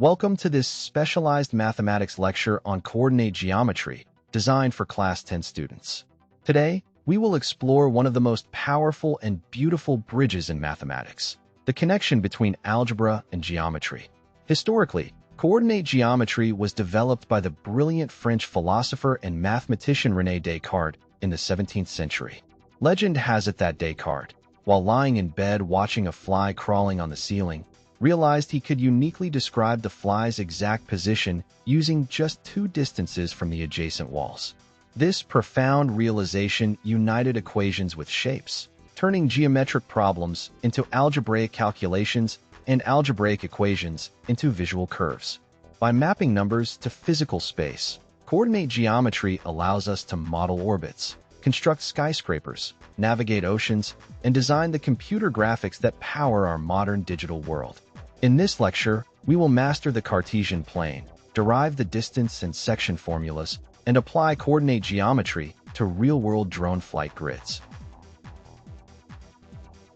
Welcome to this specialized mathematics lecture on coordinate geometry, designed for Class 10 students. Today, we will explore one of the most powerful and beautiful bridges in mathematics, the connection between algebra and geometry. Historically, coordinate geometry was developed by the brilliant French philosopher and mathematician René Descartes in the 17th century. Legend has it that Descartes, while lying in bed watching a fly crawling on the ceiling, realized he could uniquely describe the fly's exact position using just two distances from the adjacent walls. This profound realization united equations with shapes, turning geometric problems into algebraic calculations and algebraic equations into visual curves. By mapping numbers to physical space, coordinate geometry allows us to model orbits, construct skyscrapers, navigate oceans, and design the computer graphics that power our modern digital world. In this lecture, we will master the Cartesian plane, derive the distance and section formulas, and apply coordinate geometry to real-world drone flight grids.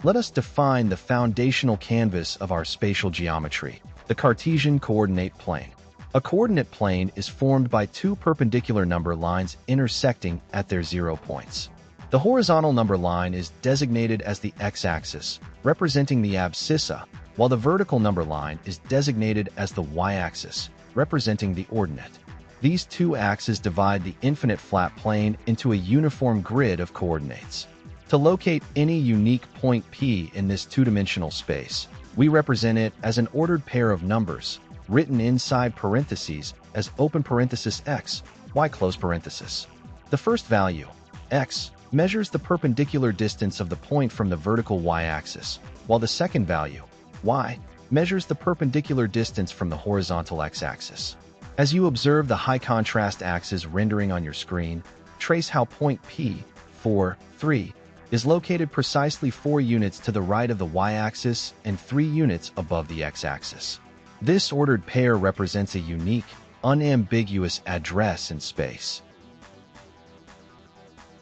Let us define the foundational canvas of our spatial geometry, the Cartesian coordinate plane. A coordinate plane is formed by two perpendicular number lines intersecting at their 0 points. The horizontal number line is designated as the x-axis, representing the abscissa, while the vertical number line is designated as the y-axis, representing the ordinate. These two axes divide the infinite flat plane into a uniform grid of coordinates. To locate any unique point P in this two-dimensional space, we represent it as an ordered pair of numbers, written inside parentheses as open parenthesis x, y close parenthesis. The first value, x, measures the perpendicular distance of the point from the vertical y-axis, while the second value, y, measures the perpendicular distance from the horizontal x-axis. As you observe the high-contrast axes rendering on your screen, trace how point P, 4, 3, is located precisely 4 units to the right of the y-axis and 3 units above the x-axis. This ordered pair represents a unique, unambiguous address in space.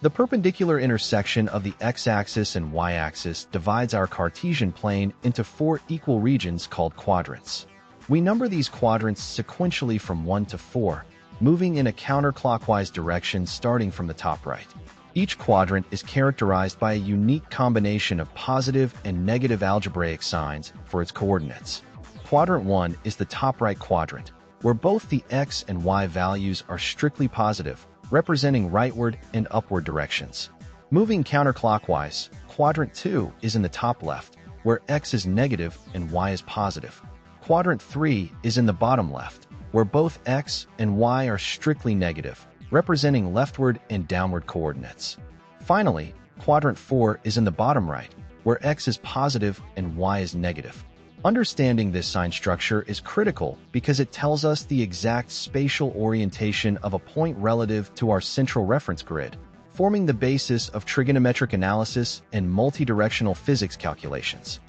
The perpendicular intersection of the x-axis and y-axis divides our Cartesian plane into 4 equal regions called quadrants. We number these quadrants sequentially from 1 to 4, moving in a counterclockwise direction starting from the top right. Each quadrant is characterized by a unique combination of positive and negative algebraic signs for its coordinates. Quadrant 1 is the top right quadrant, where both the x and y values are strictly positive, representing rightward and upward directions. Moving counterclockwise, quadrant 2 is in the top left, where x is negative and y is positive. Quadrant 3 is in the bottom left, where both x and y are strictly negative, representing leftward and downward coordinates. Finally, quadrant 4 is in the bottom right, where x is positive and y is negative. Understanding this sign structure is critical because it tells us the exact spatial orientation of a point relative to our central reference grid, forming the basis of trigonometric analysis and multidirectional physics calculations.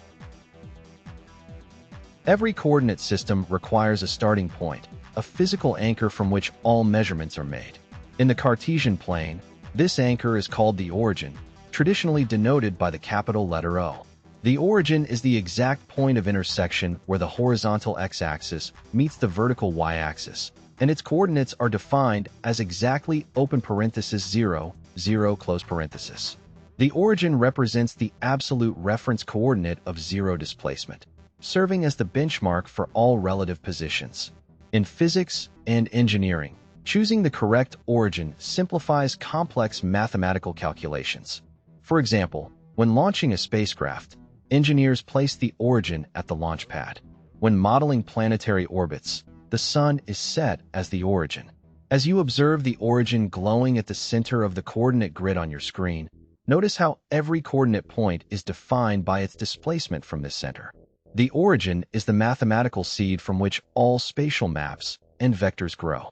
Every coordinate system requires a starting point, a physical anchor from which all measurements are made. In the Cartesian plane, this anchor is called the origin, traditionally denoted by the capital letter O. The origin is the exact point of intersection where the horizontal x-axis meets the vertical y-axis, and its coordinates are defined as exactly open parenthesis 0, 0 close parenthesis. The origin represents the absolute reference coordinate of 0 displacement, serving as the benchmark for all relative positions. In physics and engineering, choosing the correct origin simplifies complex mathematical calculations. For example, when launching a spacecraft, engineers place the origin at the launch pad. When modeling planetary orbits, the sun is set as the origin. As you observe the origin glowing at the center of the coordinate grid on your screen, notice how every coordinate point is defined by its displacement from this center. The origin is the mathematical seed from which all spatial maps and vectors grow.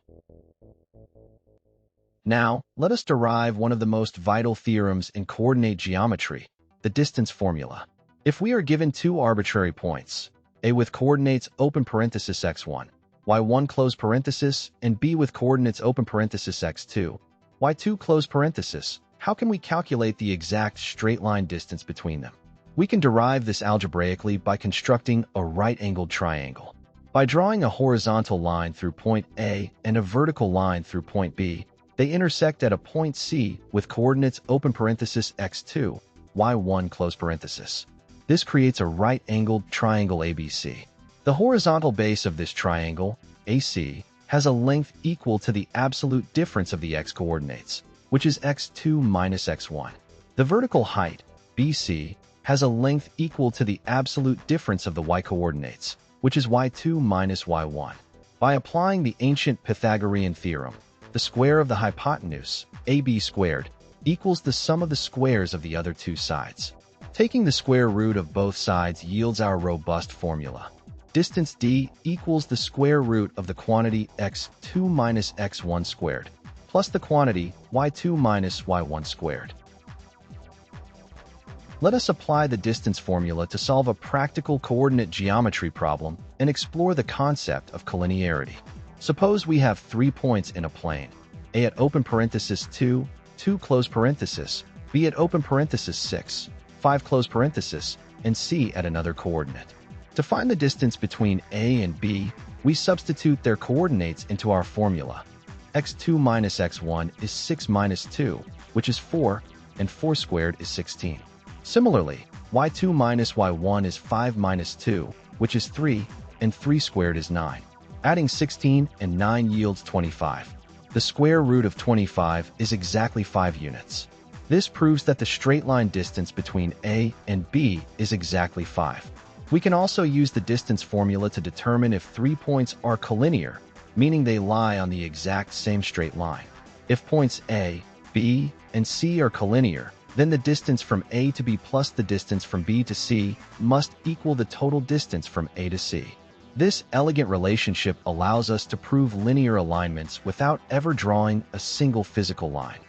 Now, let us derive one of the most vital theorems in coordinate geometry, the distance formula. If we are given two arbitrary points, A with coordinates open parenthesis x1, y1 close parenthesis, and B with coordinates open parenthesis x2, y2 close parenthesis, how can we calculate the exact straight-line distance between them? We can derive this algebraically by constructing a right-angled triangle. By drawing a horizontal line through point A and a vertical line through point B, they intersect at a point C with coordinates open parenthesis x2, y1 close parenthesis. This creates a right-angled triangle ABC. The horizontal base of this triangle, AC, has a length equal to the absolute difference of the x-coordinates, which is x2 minus x1. The vertical height, BC, has a length equal to the absolute difference of the y-coordinates, which is y2 minus y1. By applying the ancient Pythagorean theorem, the square of the hypotenuse, AB squared, equals the sum of the squares of the other two sides. Taking the square root of both sides yields our robust formula. Distance d equals the square root of the quantity x2 minus x1 squared, plus the quantity y2 minus y1 squared. Let us apply the distance formula to solve a practical coordinate geometry problem and explore the concept of collinearity. Suppose we have 3 points in a plane, A at open parenthesis 2, 2 close parenthesis, B at open parenthesis 6, 5 close parenthesis, and C at another coordinate. To find the distance between A and B, we substitute their coordinates into our formula. x2 minus x1 is 6 minus 2, which is 4, and 4 squared is 16. Similarly, y2 minus y1 is 5 minus 2, which is 3, and 3 squared is 9. Adding 16 and 9 yields 25. The square root of 25 is exactly 5 units. This proves that the straight line distance between A and B is exactly 5. We can also use the distance formula to determine if 3 points are collinear, meaning they lie on the exact same straight line. If points A, B, and C are collinear, then the distance from A to B plus the distance from B to C must equal the total distance from A to C. This elegant relationship allows us to prove linear alignments without ever drawing a single physical line.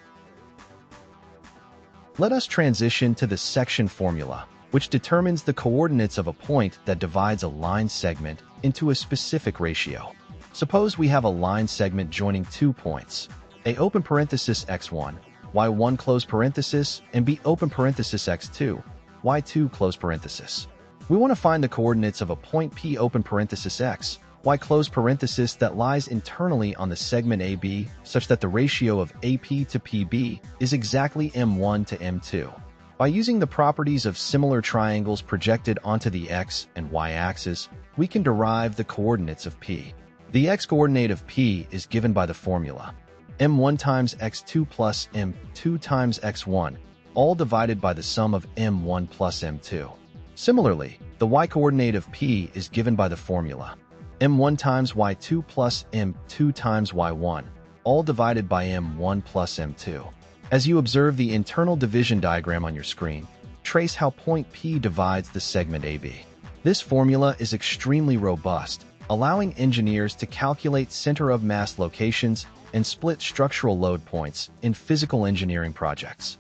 Let us transition to the section formula, which determines the coordinates of a point that divides a line segment into a specific ratio. Suppose we have a line segment joining 2 points, A open parenthesis x1, y1 close parenthesis, and B open parenthesis x2, y2 close parenthesis. We want to find the coordinates of a point P open parenthesis x, y close parenthesis that lies internally on the segment AB such that the ratio of AP to PB is exactly m1 to m2. By using the properties of similar triangles projected onto the x and y axis, we can derive the coordinates of P. The x-coordinate of P is given by the formula m1 times x2 plus m2 times x1, all divided by the sum of m1 plus m2. Similarly, the y-coordinate of P is given by the formula m1 times y2 plus m2 times y1, all divided by m1 plus m2. As you observe the internal division diagram on your screen, trace how point P divides the segment AB. This formula is extremely robust, allowing engineers to calculate center of mass locations and split structural load points in physical engineering projects.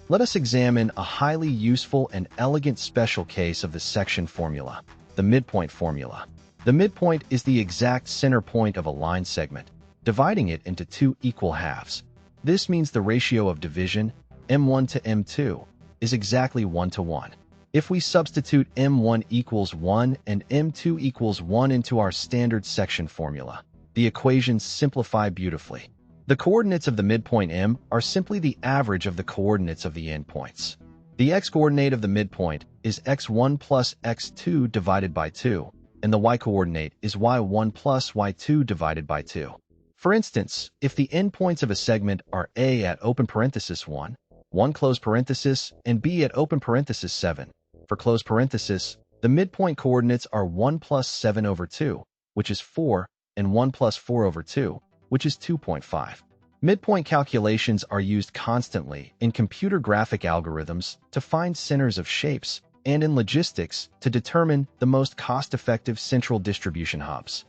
Let us examine a highly useful and elegant special case of the section formula, the midpoint formula. The midpoint is the exact center point of a line segment, dividing it into 2 equal halves. This means the ratio of division, m1 to m2, is exactly 1 to 1. If we substitute m1 equals 1 and m2 equals 1 into our standard section formula, the equations simplify beautifully. The coordinates of the midpoint m are simply the average of the coordinates of the endpoints. The x-coordinate of the midpoint is x1 plus x2 divided by 2, and the y-coordinate is y1 plus y2 divided by 2. For instance, if the endpoints of a segment are A at open parenthesis 1, 1 close parenthesis, and B at open parenthesis 7, for close parenthesis, the midpoint coordinates are 1 plus 7 over 2, which is 4, and 1 plus 4 over 2, which is 2.5. Midpoint calculations are used constantly in computer graphic algorithms to find centers of shapes and in logistics to determine the most cost-effective central distribution hubs.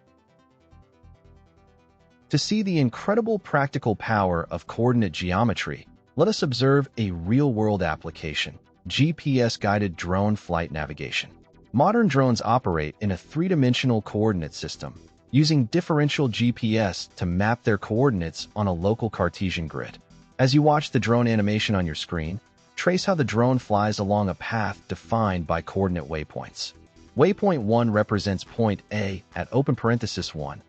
To see the incredible practical power of coordinate geometry, let us observe a real-world application, GPS-guided drone flight navigation. Modern drones operate in a three-dimensional coordinate system, using differential GPS to map their coordinates on a local Cartesian grid. As you watch the drone animation on your screen, trace how the drone flies along a path defined by coordinate waypoints. Waypoint 1 represents point A at open parenthesis 1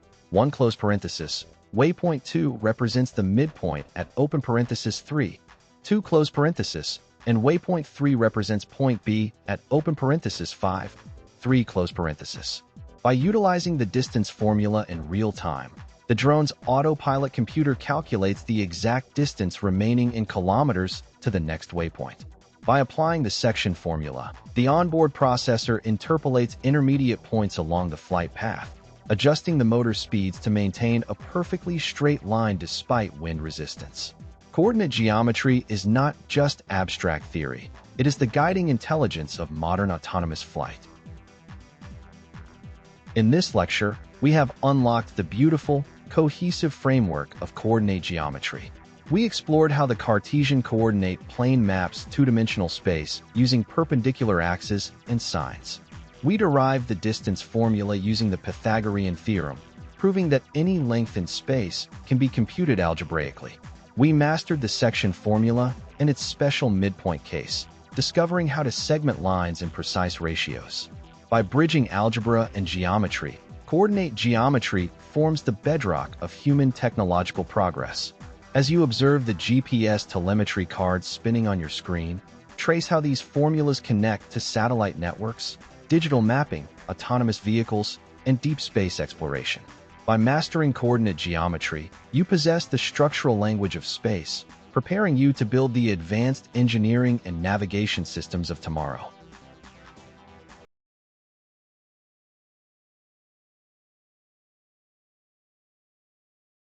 close parenthesis. Waypoint 2 represents the midpoint at open parenthesis 2 close parenthesis, and waypoint 3 represents point B at open parenthesis 3 close parenthesis. By utilizing the distance formula in real time, the drone's autopilot computer calculates the exact distance remaining in kilometers to the next waypoint. By applying the section formula, the onboard processor interpolates intermediate points along the flight path, adjusting the motor speeds to maintain a perfectly straight line despite wind resistance. Coordinate geometry is not just abstract theory. It is the guiding intelligence of modern autonomous flight. In this lecture, we have unlocked the beautiful, cohesive framework of coordinate geometry. We explored how the Cartesian coordinate plane maps two-dimensional space using perpendicular axes and signs. We derived the distance formula using the Pythagorean theorem, proving that any length in space can be computed algebraically. We mastered the section formula and its special midpoint case, discovering how to segment lines in precise ratios. By bridging algebra and geometry, coordinate geometry forms the bedrock of human technological progress. As you observe the GPS telemetry cards spinning on your screen, trace how these formulas connect to satellite networks, digital mapping, autonomous vehicles, and deep space exploration. By mastering coordinate geometry, you possess the structural language of space, preparing you to build the advanced engineering and navigation systems of tomorrow.